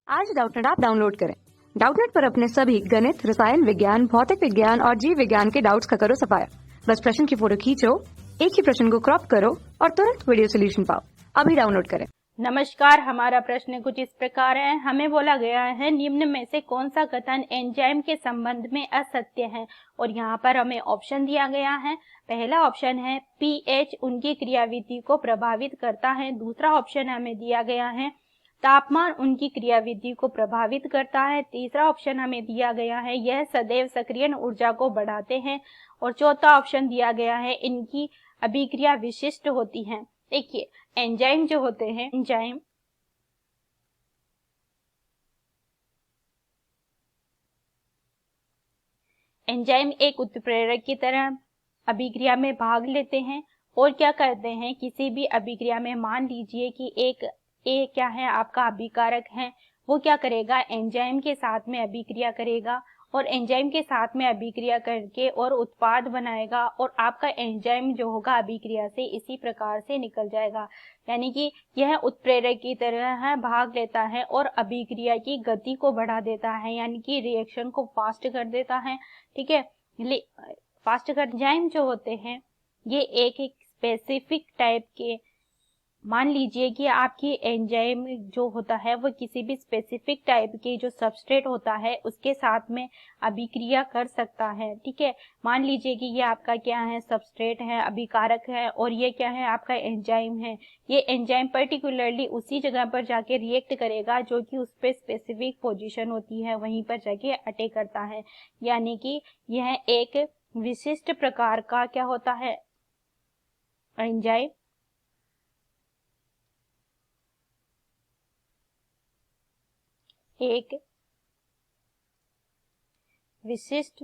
आज Doubtnut app download करें। Doubtnut पर अपने सभी गणित, रसायन विज्ञान, भौतिक विज्ञान और जीव विज्ञान के डाउट्स का करो सफाया। बस प्रश्न की फोटो खींचो, एक ही प्रश्न को क्रॉप करो और तुरंत वीडियो सोल्यूशन पाओ। अभी डाउनलोड करें। नमस्कार, हमारा प्रश्न कुछ इस प्रकार है। हमें बोला गया है निम्न में से कौन सा कथन एंजाइम के संबंध में असत्य है, और यहाँ पर हमें ऑप्शन दिया गया है। पहला ऑप्शन है पीएच उनकी क्रियाविधि को प्रभावित करता है। दूसरा ऑप्शन हमें दिया गया है तापमान उनकी क्रियाविधि को प्रभावित करता है। तीसरा ऑप्शन हमें दिया गया है यह सदैव सक्रियण ऊर्जा को बढ़ाते हैं। और चौथा ऑप्शन दिया गया है इनकी अभिक्रिया विशिष्ट होती है। देखिए, एंजाइम जो होते हैं, एंजाइम एक उत्प्रेरक की तरह अभिक्रिया में भाग लेते हैं और क्या करते हैं, किसी भी अभिक्रिया में मान लीजिए कि एक ए क्या है आपका अभिकारक है, वो क्या करेगा, एंजाइम के साथ में अभिक्रिया करेगा और एंजाइम के साथ में अभिक्रिया करके और उत्पाद बनाएगा और आपका एंजाइम जो होगा अभिक्रिया से इसी प्रकार से निकल जाएगा। यानी कि यह उत्प्रेरक की तरह भाग लेता है और अभिक्रिया की गति को बढ़ा देता है, यानी कि रिएक्शन को फास्ट कर देता है। ठीक है, फास्ट कर एंजाइम जो होते हैं ये एक स्पेसिफिक टाइप के, मान लीजिए कि आपकी एंजाइम जो होता है वो किसी भी स्पेसिफिक टाइप के जो सबस्ट्रेट होता है उसके साथ में अभिक्रिया कर सकता है। ठीक है, मान लीजिए कि ये आपका क्या है, सबस्ट्रेट है, अभिकारक है, और ये क्या है, आपका एंजाइम है। ये एंजाइम पर्टिकुलरली उसी जगह पर जाके रिएक्ट करेगा जो कि उस पर स्पेसिफिक पोजीशन होती है, वहीं पर जाके अटैक करता है। यानी कि यह एक विशिष्ट प्रकार का क्या होता है, एंजाइम एक विशिष्ट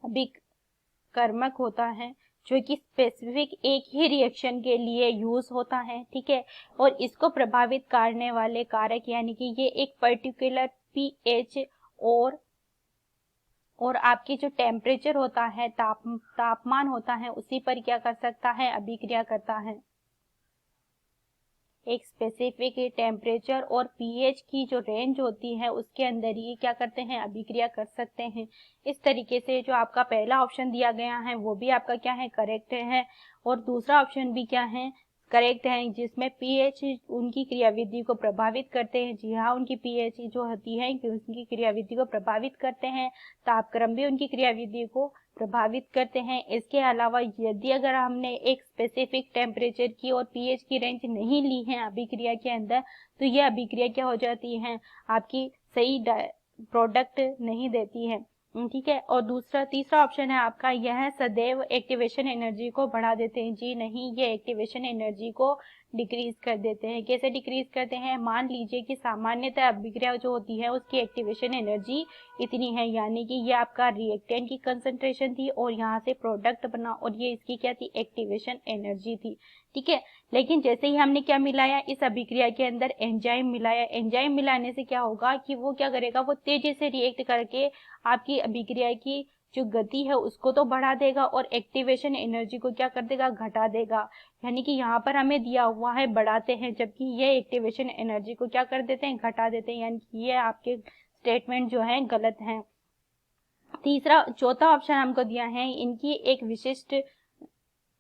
अभिकर्मक होता है जो कि स्पेसिफिक एक ही रिएक्शन के लिए यूज होता है। ठीक है, और इसको प्रभावित करने वाले कारक यानी कि ये एक पर्टिकुलर पीएच और आपकी जो टेम्परेचर होता है, तापमान होता है, उसी पर क्या कर सकता है, अभिक्रिया करता है। एक स्पेसिफिक टेम्परेचर और पीएच की जो रेंज होती है उसके अंदर ही क्या करते हैं, अभिक्रिया कर सकते हैं। इस तरीके से जो आपका पहला ऑप्शन दिया गया है वो भी आपका क्या है, करेक्ट है, और दूसरा ऑप्शन भी क्या है, करेक्ट है, जिसमें पीएच उनकी क्रियाविधि को प्रभावित करते हैं। जी हाँ, उनकी पीएच जो होती है उनकी क्रियाविधि को प्रभावित करते हैं, तापक्रम भी उनकी क्रियाविधि को प्रभावित करते हैं। इसके अलावा यदि अगर हमने एक स्पेसिफिक टेम्परेचर की और पीएच की रेंज नहीं ली है अभिक्रिया के अंदर, तो यह अभिक्रिया क्या हो जाती है, आपकी सही प्रोडक्ट नहीं देती है। ठीक है, और तीसरा ऑप्शन है आपका यह सदैव एक्टिवेशन एनर्जी को बढ़ा देते हैं। जी नहीं, ये एक्टिवेशन एनर्जी को डिक्रीज कर देते हैं। कैसे डिक्रीज करते हैं, मान लीजिए कि सामान्यतः अभिक्रिया जो होती है उसकी एक्टिवेशन एनर्जी इतनी है, यानी कि ये आपका रिएक्टेंट की कंसंट्रेशन थी और यहाँ से प्रोडक्ट बना और ये इसकी क्या थी, एक्टिवेशन एनर्जी थी। ठीक है, लेकिन जैसे ही हमने क्या मिलाया, इस अभिक्रिया के अंदर एंजाइम मिलाया, एंजाइम मिलाने से क्या होगा कि वो क्या करेगा, वो तेजी से रिएक्ट करके आपकी अभिक्रिया की जो गति है उसको तो बढ़ा देगा और एक्टिवेशन एनर्जी को क्या कर देगा, घटा देगा। यानी कि यहाँ पर हमें दिया हुआ है बढ़ाते हैं, जबकि ये एक्टिवेशन एनर्जी को क्या कर देते हैं, घटा देते हैं। यानी कि ये आपके स्टेटमेंट जो है गलत हैं। चौथा ऑप्शन हमको दिया है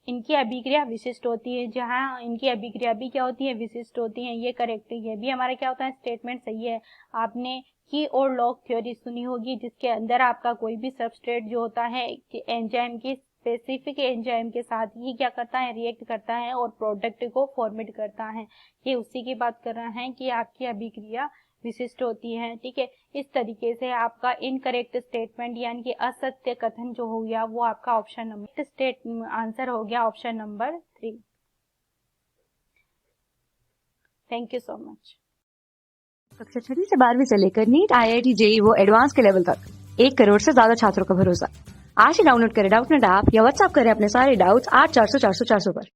इनकी अभिक्रिया विशिष्ट होती है। जहाँ इनकी अभिक्रिया भी क्या होती है, विशिष्ट होती है, ये करेक्ट है। ये भी हमारा क्या होता है, स्टेटमेंट सही है। आपने की और लॉग थ्योरी सुनी होगी, जिसके अंदर आपका कोई भी सबस्ट्रेट जो होता है एंजाइम की स्पेसिफिक एंजाइम के साथ ही क्या करता है, रिएक्ट करता है और प्रोडक्ट को फॉर्मेट करता है। ये उसी की बात कर रहा है कि आपकी अभिक्रिया विशिष्ट होती है। ठीक है, इस तरीके से आपका इनकरेक्ट स्टेटमेंट यानी कि असत्य कथन जो हो गया वो आपका आंसर हो गया option number 3। Thank you so much. कक्षा 6 से 12वीं से लेकर नीट, IIT, JEE वो एडवांस के लेवल तक 1 करोड़ से ज्यादा छात्रों का भरोसा। आज ही डाउनलोड करें डाउटनेट ऐप या व्हाट्सएप करें अपने सारे डाउट्स 8400 400 400 पर।